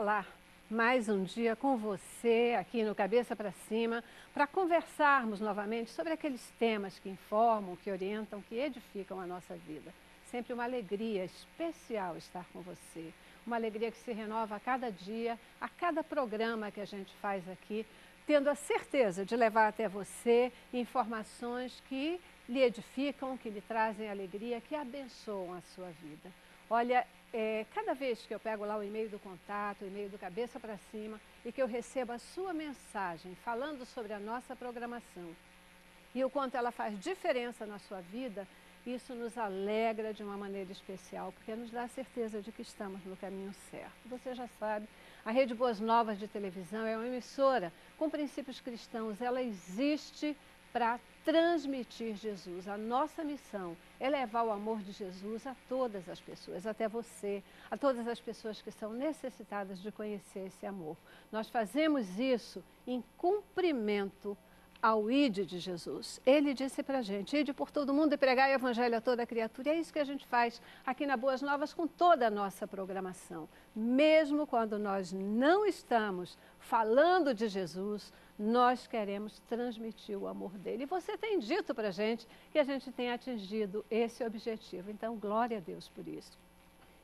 Olá, mais um dia com você aqui no Cabeça para Cima para conversarmos novamente sobre aqueles temas que informam, que orientam, que edificam a nossa vida. Sempre uma alegria especial estar com você, uma alegria que se renova a cada dia, a cada programa que a gente faz aqui, tendo a certeza de levar até você informações que lhe edificam, que lhe trazem alegria, que abençoam a sua vida. Olha, cada vez que eu pego lá o e-mail do contato, o e-mail do Cabeça para Cima, e que eu recebo a sua mensagem falando sobre a nossa programação e o quanto ela faz diferença na sua vida, isso nos alegra de uma maneira especial, porque nos dá a certeza de que estamos no caminho certo. Você já sabe, a Rede Boas Novas de televisão é uma emissora com princípios cristãos, ela existe para transmitir Jesus. A nossa missão é levar o amor de Jesus a todas as pessoas, até você, a todas as pessoas que são necessitadas de conhecer esse amor. Nós fazemos isso em cumprimento ao ide de Jesus. Ele disse para a gente, ide por todo mundo e pregai o evangelho a toda criatura. E é isso que a gente faz aqui na Boas Novas com toda a nossa programação. Mesmo quando nós não estamos falando de Jesus, nós queremos transmitir o amor dele. E você tem dito para a gente que a gente tem atingido esse objetivo. Então, glória a Deus por isso.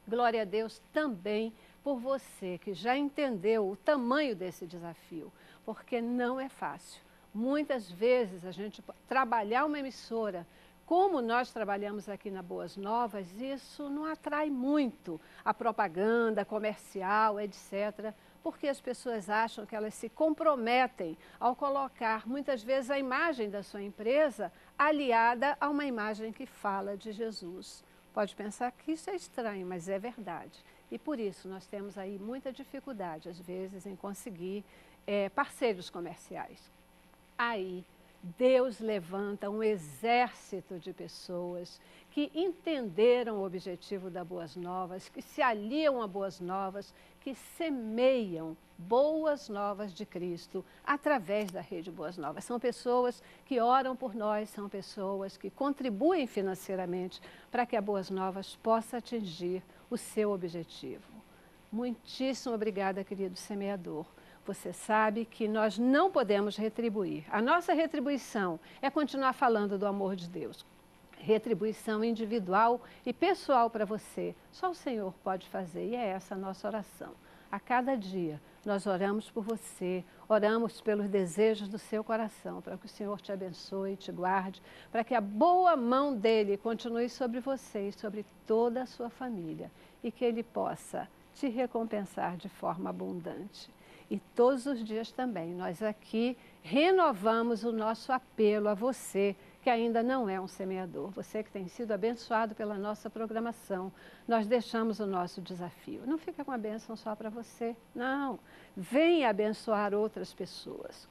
Glória a Deus também por você que já entendeu o tamanho desse desafio, porque não é fácil. Muitas vezes a gente trabalhar uma emissora, como nós trabalhamos aqui na Boas Novas, isso não atrai muito a propaganda comercial, etc., porque as pessoas acham que elas se comprometem ao colocar muitas vezes a imagem da sua empresa aliada a uma imagem que fala de Jesus. Pode pensar que isso é estranho, mas é verdade. E por isso nós temos aí muita dificuldade, às vezes, em conseguir parceiros comerciais. Aí, Deus levanta um exército de pessoas que entenderam o objetivo da Boas Novas, que se aliam a Boas Novas, que semeiam boas novas de Cristo através da Rede Boas Novas. São pessoas que oram por nós, são pessoas que contribuem financeiramente para que a Boas Novas possa atingir o seu objetivo. Muitíssimo obrigada, querido semeador. Você sabe que nós não podemos retribuir. A nossa retribuição é continuar falando do amor de Deus. Retribuição individual e pessoal para você. Só o Senhor pode fazer e é essa a nossa oração. A cada dia nós oramos por você, oramos pelos desejos do seu coração, para que o Senhor te abençoe e te guarde, para que a boa mão dele continue sobre você e sobre toda a sua família e que ele possa te recompensar de forma abundante. E todos os dias também, nós aqui renovamos o nosso apelo a você, que ainda não é um semeador. Você que tem sido abençoado pela nossa programação, nós deixamos o nosso desafio. Não fica com a bênção só para você, não. Venha abençoar outras pessoas.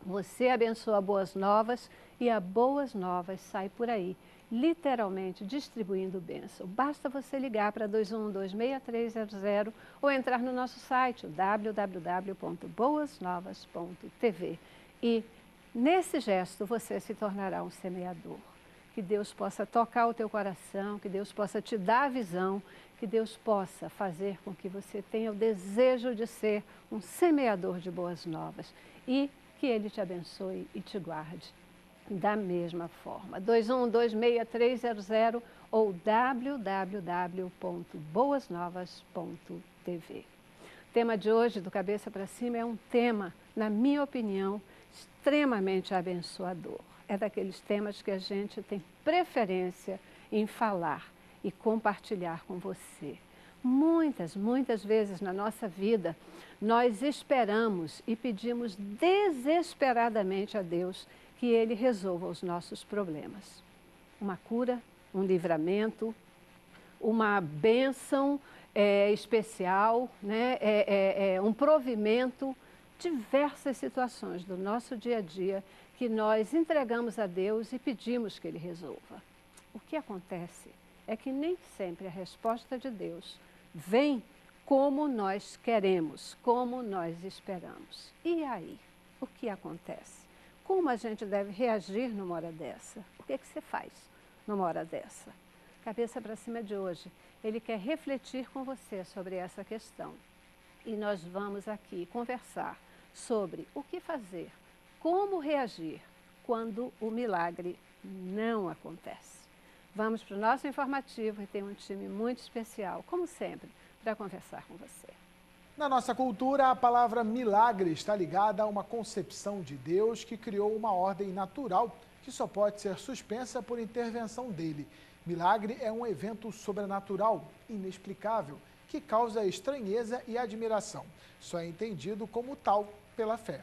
Você abençoa Boas Novas e a Boas Novas sai por aí, literalmente distribuindo bênção. Basta você ligar para 212-6300 ou entrar no nosso site www.boasnovas.tv e nesse gesto você se tornará um semeador. Que Deus possa tocar o teu coração, que Deus possa te dar a visão, que Deus possa fazer com que você tenha o desejo de ser um semeador de boas novas e que Ele te abençoe e te guarde da mesma forma. 212-6300 ou www.boasnovas.tv. O tema de hoje, do Cabeça para Cima, é um tema, na minha opinião, extremamente abençoador. É daqueles temas que a gente tem preferência em falar e compartilhar com você. Muitas vezes na nossa vida, nós esperamos e pedimos desesperadamente a Deus que Ele resolva os nossos problemas. Uma cura, um livramento, uma bênção especial, né? Um provimento, diversas situações do nosso dia a dia que nós entregamos a Deus e pedimos que Ele resolva. O que acontece é que nem sempre a resposta de Deus vem como nós queremos, como nós esperamos. E aí, o que acontece? Como a gente deve reagir numa hora dessa? O que você faz numa hora dessa? Cabeça para Cima de hoje, ele quer refletir com você sobre essa questão. E nós vamos aqui conversar sobre o que fazer, como reagir quando o milagre não acontece. Vamos para o nosso informativo e tem um time muito especial, como sempre, para conversar com você. Na nossa cultura, a palavra milagre está ligada a uma concepção de Deus que criou uma ordem natural que só pode ser suspensa por intervenção dele. Milagre é um evento sobrenatural, inexplicável, que causa estranheza e admiração. Só é entendido como tal pela fé.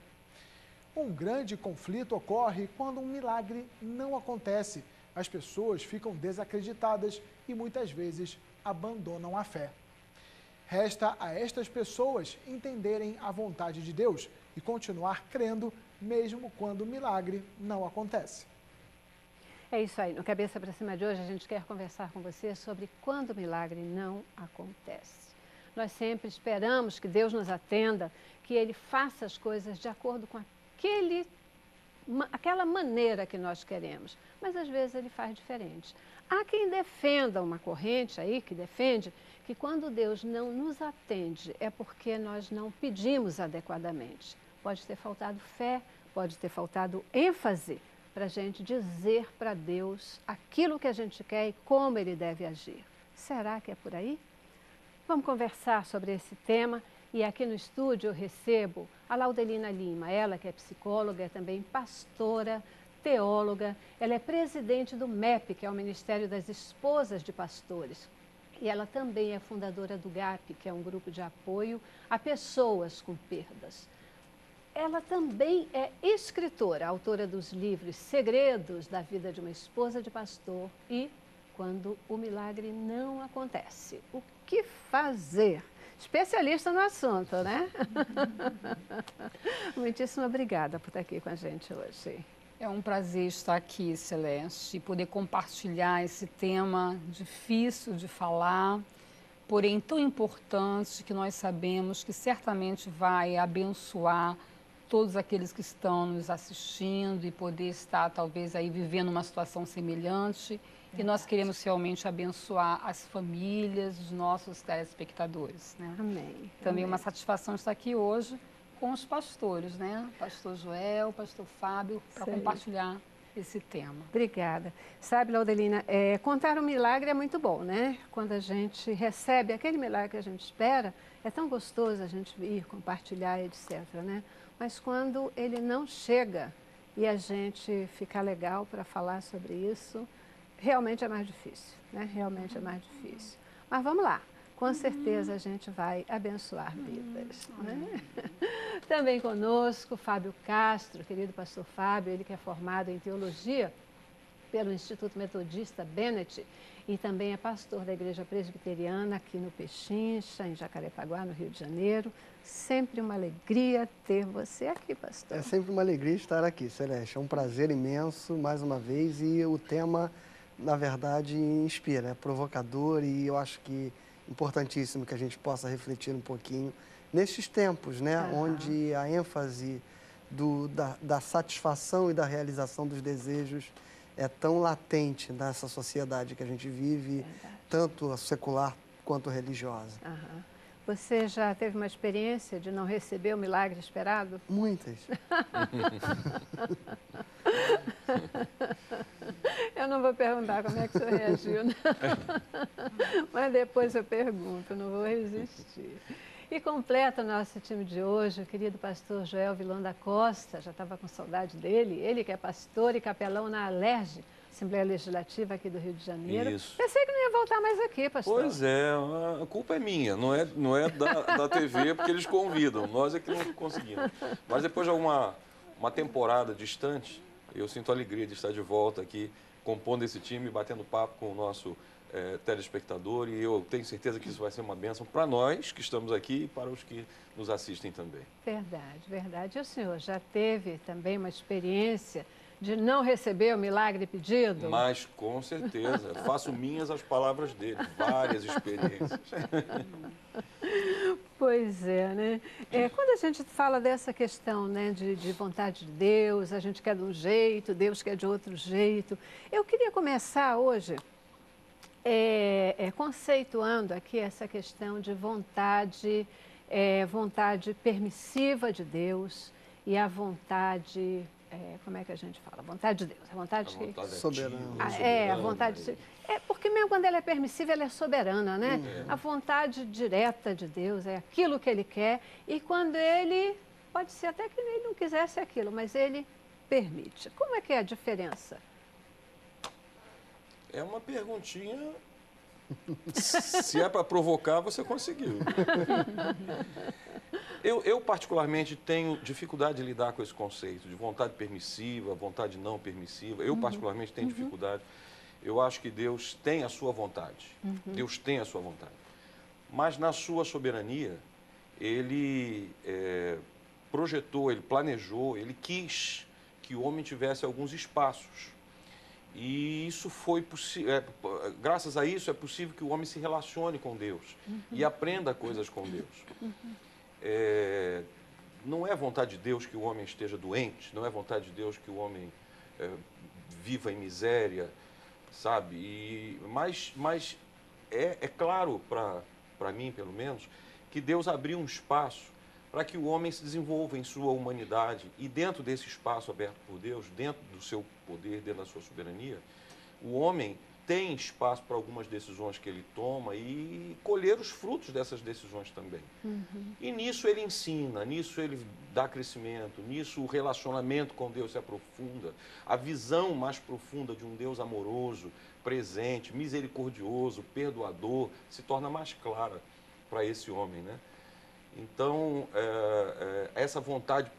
Um grande conflito ocorre quando um milagre não acontece. As pessoas ficam desacreditadas e muitas vezes abandonam a fé. Resta a estas pessoas entenderem a vontade de Deus e continuar crendo mesmo quando o milagre não acontece. É isso aí. No Cabeça para Cima de hoje, a gente quer conversar com você sobre quando o milagre não acontece. Nós sempre esperamos que Deus nos atenda, que Ele faça as coisas de acordo com aquela maneira que nós queremos. Mas às vezes Ele faz diferente. Há quem defenda uma corrente aí, que defende que quando Deus não nos atende é porque nós não pedimos adequadamente. Pode ter faltado fé, pode ter faltado ênfase para a gente dizer para Deus aquilo que a gente quer e como Ele deve agir. Será que é por aí? Vamos conversar sobre esse tema e aqui no estúdio eu recebo a Laudelina Lima, ela que é psicóloga, é também pastora, teóloga, ela é presidente do MEP, que é o Ministério das Esposas de Pastores. E ela também é fundadora do GAP, que é um grupo de apoio a pessoas com perdas. Ela também é escritora, autora dos livros Segredos da Vida de uma Esposa de Pastor e Quando o Milagre Não Acontece. O que fazer? Especialista no assunto, né? Muitíssimo obrigada por estar aqui com a gente hoje. É um prazer estar aqui, Celeste, e poder compartilhar esse tema difícil de falar, porém tão importante que nós sabemos que certamente vai abençoar todos aqueles que estão nos assistindo e poder estar talvez aí vivendo uma situação semelhante. E nós queremos realmente abençoar as famílias, os nossos telespectadores, né? Amém. Também Amém. uma satisfação estar aqui hoje com os pastores, né? Pastor Joel, pastor Fábio, para compartilhar esse tema. Obrigada. Sabe, Laudelina, contar um milagre é muito bom, né? Quando a gente recebe aquele milagre que a gente espera, é tão gostoso a gente ir compartilhar, etc, né? Mas quando ele não chega e a gente fica legal para falar sobre isso, realmente é mais difícil, né? Realmente é mais difícil. Mas vamos lá. Com certeza a gente vai abençoar vidas. Né? Também conosco, Fábio Castro, querido pastor Fábio, ele que é formado em teologia pelo Instituto Metodista Bennett e também é pastor da Igreja Presbiteriana aqui no Pechincha, em Jacarepaguá, no Rio de Janeiro. Sempre uma alegria ter você aqui, pastor. É sempre uma alegria estar aqui, Celeste. É um prazer imenso, mais uma vez, e o tema, na verdade, inspira, é provocador e eu acho que importantíssimo que a gente possa refletir um pouquinho nesses tempos, né, onde a ênfase da satisfação e da realização dos desejos é tão latente nessa sociedade que a gente vive, tanto a secular quanto a religiosa. Você já teve uma experiência de não receber o milagre esperado? Muitas. Eu não vou perguntar como é que o senhor reagiu, né? Mas depois eu pergunto, não vou resistir. E completa o nosso time de hoje, o querido pastor Joel Vilão da Costa, já estava com saudade dele, ele que é pastor e capelão na Alerj, Assembleia Legislativa aqui do Rio de Janeiro. Isso. Pensei que não ia voltar mais aqui, pastor. Pois é, a culpa é minha, não é da TV, porque eles convidam, nós é que não conseguimos. Mas depois de uma temporada distante, eu sinto a alegria de estar de volta aqui, compondo esse time, batendo papo com o nosso telespectador, e eu tenho certeza que isso vai ser uma bênção para nós que estamos aqui e para os que nos assistem também. Verdade, verdade. E o senhor já teve também uma experiência de não receber o milagre pedido? Mas, com certeza, faço minhas as palavras dele, várias experiências. Pois é, né? Quando a gente fala dessa questão, né, de vontade de Deus, a gente quer de um jeito, Deus quer de outro jeito. Eu queria começar hoje conceituando aqui essa questão de vontade vontade permissiva de Deus e a vontade, como é que a gente fala? A vontade de Deus, a vontade que... Soberana. a vontade de... porque mesmo quando ela é permissiva, ela é soberana, né? A vontade direta de Deus é aquilo que ele quer e quando ele, pode ser até que ele não quisesse aquilo, mas ele permite. Como é que é a diferença? É uma perguntinha. Se é para provocar, você conseguiu. Eu, particularmente, tenho dificuldade de lidar com esse conceito de vontade permissiva, vontade não permissiva. Eu, particularmente, tenho dificuldade. Eu acho que Deus tem a sua vontade. Deus tem a sua vontade. Mas, na sua soberania, Ele projetou, Ele planejou, Ele quis que o homem tivesse alguns espaços. E isso foi possível, graças a isso é possível que o homem se relacione com Deus e aprenda coisas com Deus. Não é vontade de Deus que o homem esteja doente, não é vontade de Deus que o homem viva em miséria, sabe? Mas é claro para mim, pelo menos, que Deus abriu um espaço para que o homem se desenvolva em sua humanidade e dentro desse espaço aberto por Deus, dentro do seu poder, dentro da sua soberania, o homem tem espaço para algumas decisões que ele toma e colher os frutos dessas decisões também. E nisso ele ensina, nisso ele dá crescimento, nisso o relacionamento com Deus se aprofunda, a visão mais profunda de um Deus amoroso, presente, misericordioso, perdoador, se torna mais clara para esse homem, né? Então, essa vontade,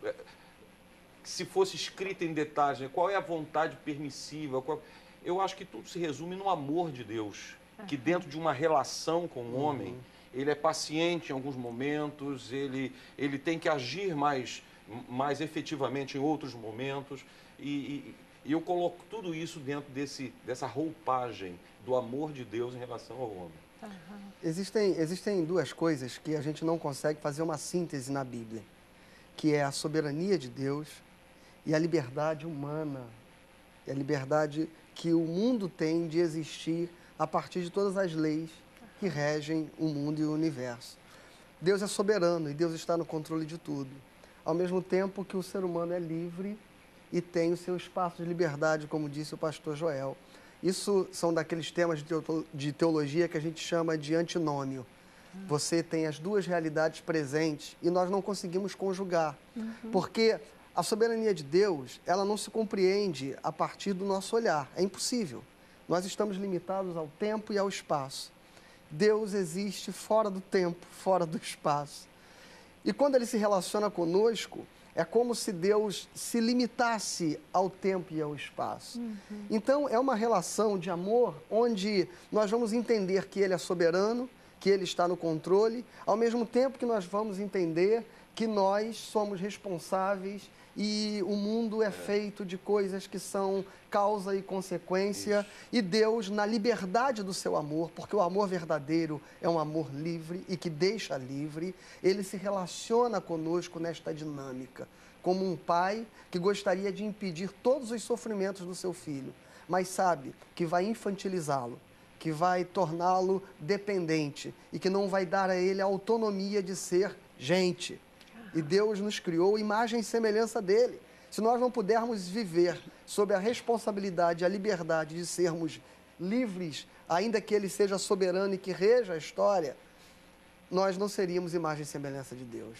se fosse escrita em detalhes, né, qual é a vontade permissiva? Eu acho que tudo se resume no amor de Deus, que dentro de uma relação com o homem, ele é paciente em alguns momentos, ele tem que agir mais efetivamente em outros momentos, e eu coloco tudo isso dentro dessa roupagem do amor de Deus em relação ao homem. Existem duas coisas que a gente não consegue fazer uma síntese na Bíblia, que é a soberania de Deus e a liberdade humana, e a liberdade que o mundo tem de existir a partir de todas as leis que regem o mundo e o universo. Deus é soberano e Deus está no controle de tudo, ao mesmo tempo que o ser humano é livre e tem o seu espaço de liberdade, como disse o pastor Joel. Isso são daqueles temas de teologia que a gente chama de antinômio. Você tem as duas realidades presentes e nós não conseguimos conjugar. Porque a soberania de Deus, ela não se compreende a partir do nosso olhar. É impossível. Nós estamos limitados ao tempo e ao espaço. Deus existe fora do tempo, fora do espaço. E quando Ele se relaciona conosco, é como se Deus se limitasse ao tempo e ao espaço. Então, é uma relação de amor onde nós vamos entender que Ele é soberano, que Ele está no controle, ao mesmo tempo que nós vamos entender que nós somos responsáveis e o mundo é feito de coisas que são causa e consequência. Isso. E Deus, na liberdade do seu amor, porque o amor verdadeiro é um amor livre e que deixa livre, Ele se relaciona conosco nesta dinâmica, como um pai que gostaria de impedir todos os sofrimentos do seu filho, mas sabe que vai infantilizá-lo, que vai torná-lo dependente e que não vai dar a ele a autonomia de ser gente. E Deus nos criou imagem e semelhança dele. Se nós não pudermos viver sob a responsabilidade e a liberdade de sermos livres, ainda que Ele seja soberano e que reja a história, nós não seríamos imagem e semelhança de Deus.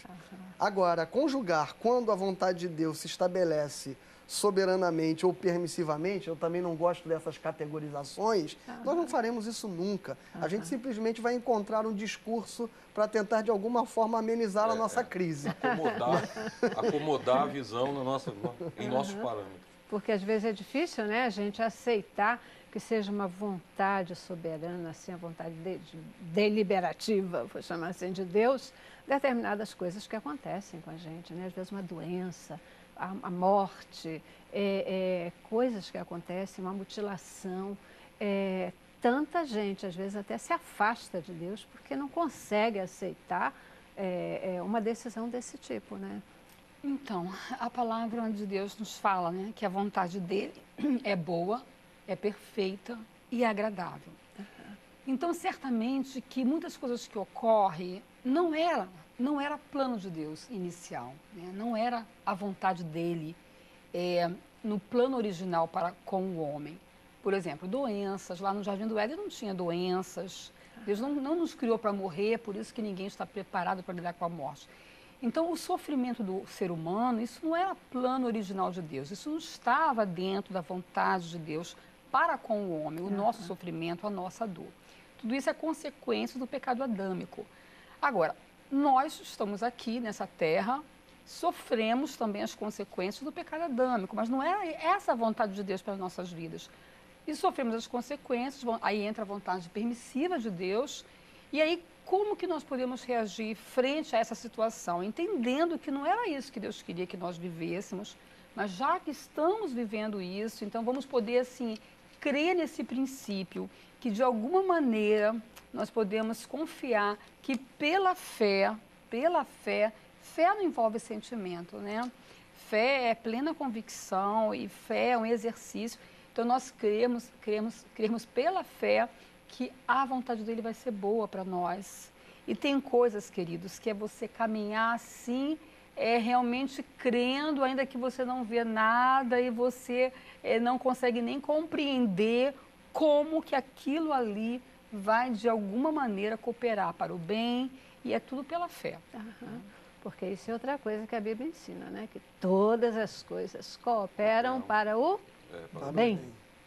Agora, conjugar quando a vontade de Deus se estabelece soberanamente ou permissivamente, eu também não gosto dessas categorizações, nós não faremos isso nunca. A gente simplesmente vai encontrar um discurso para tentar, de alguma forma, amenizar a nossa crise. Acomodar a visão em nossos parâmetros. Porque às vezes é difícil, né, a gente aceitar que seja uma vontade soberana, assim, a vontade deliberativa, vou chamar assim, de Deus, determinadas coisas que acontecem com a gente, né? Às vezes uma doença, a morte, coisas que acontecem, uma mutilação. Tanta gente, às vezes, até se afasta de Deus porque não consegue aceitar uma decisão desse tipo, né? Então, a palavra de Deus nos fala, né, que a vontade dele é boa, é perfeita e agradável. Então, certamente que muitas coisas que ocorrem não é não era plano de Deus inicial, né? Não era a vontade dele no plano original para com o homem. Por exemplo, doenças, lá no Jardim do Éden não tinha doenças, Deus não nos criou para morrer, por isso que ninguém está preparado para lidar com a morte. Então, o sofrimento do ser humano, isso não era plano original de Deus, isso não estava dentro da vontade de Deus para com o homem, o nosso sofrimento, a nossa dor. Tudo isso é consequência do pecado adâmico. Agora, nós estamos aqui nessa terra, sofremos também as consequências do pecado adâmico, mas não é essa a vontade de Deus para as nossas vidas. E sofremos as consequências, aí entra a vontade permissiva de Deus, e aí como que nós podemos reagir frente a essa situação, entendendo que não era isso que Deus queria que nós vivêssemos, mas já que estamos vivendo isso, então vamos poder, assim, crer nesse princípio, que de alguma maneira nós podemos confiar que pela fé, fé não envolve sentimento, né? Fé é plena convicção e fé é um exercício. Então nós cremos pela fé que a vontade dele vai ser boa para nós. E tem coisas, queridos, que é você caminhar assim, realmente crendo, ainda que você não vê nada e você não consegue nem compreender como que aquilo ali vai, de alguma maneira, cooperar para o bem, e é tudo pela fé. Porque isso é outra coisa que a Bíblia ensina, né? Que todas as coisas cooperam para o bem.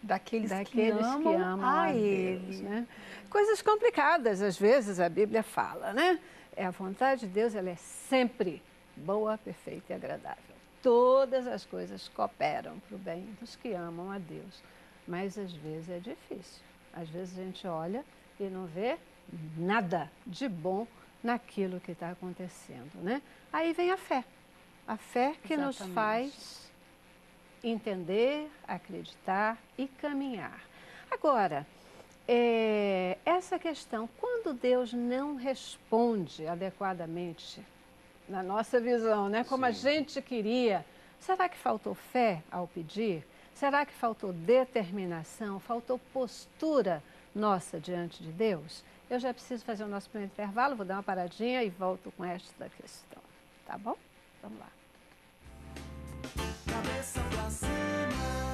Daqueles que amam a Ele. Né? Coisas complicadas, às vezes, a Bíblia fala, né? A vontade de Deus, ela é sempre boa, perfeita e agradável. Todas as coisas cooperam para o bem dos que amam a Deus. Mas, às vezes, é difícil. Às vezes, a gente olha e não vê nada de bom naquilo que está acontecendo, né? Aí vem a fé. A fé que nos faz entender, acreditar e caminhar. Agora, essa questão, quando Deus não responde adequadamente, na nossa visão, né, como a gente queria, será que faltou fé ao pedir? Será que faltou determinação? Faltou postura nossa diante de Deus? Eu já preciso fazer o nosso primeiro intervalo, vou dar uma paradinha e volto com esta questão. Tá bom? Vamos lá. Cabeça pra cima.